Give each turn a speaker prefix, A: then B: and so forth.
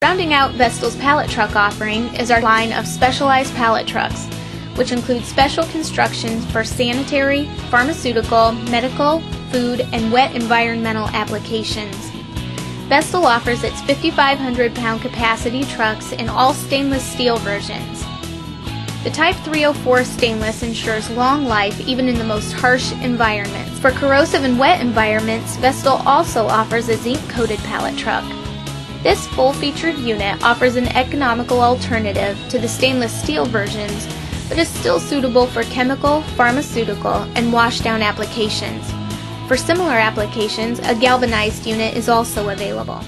A: Rounding out Vestil's pallet truck offering is our line of specialized pallet trucks, which include special constructions for sanitary, pharmaceutical, medical, food, and wet environmental applications. Vestil offers its 5,500 pound capacity trucks in all stainless steel versions. The Type 304 stainless ensures long life even in the most harsh environments. For corrosive and wet environments, Vestil also offers a zinc-coated pallet truck. This full-featured unit offers an economical alternative to the stainless steel versions, but is still suitable for chemical, pharmaceutical, and washdown applications. For similar applications, a galvanized unit is also available.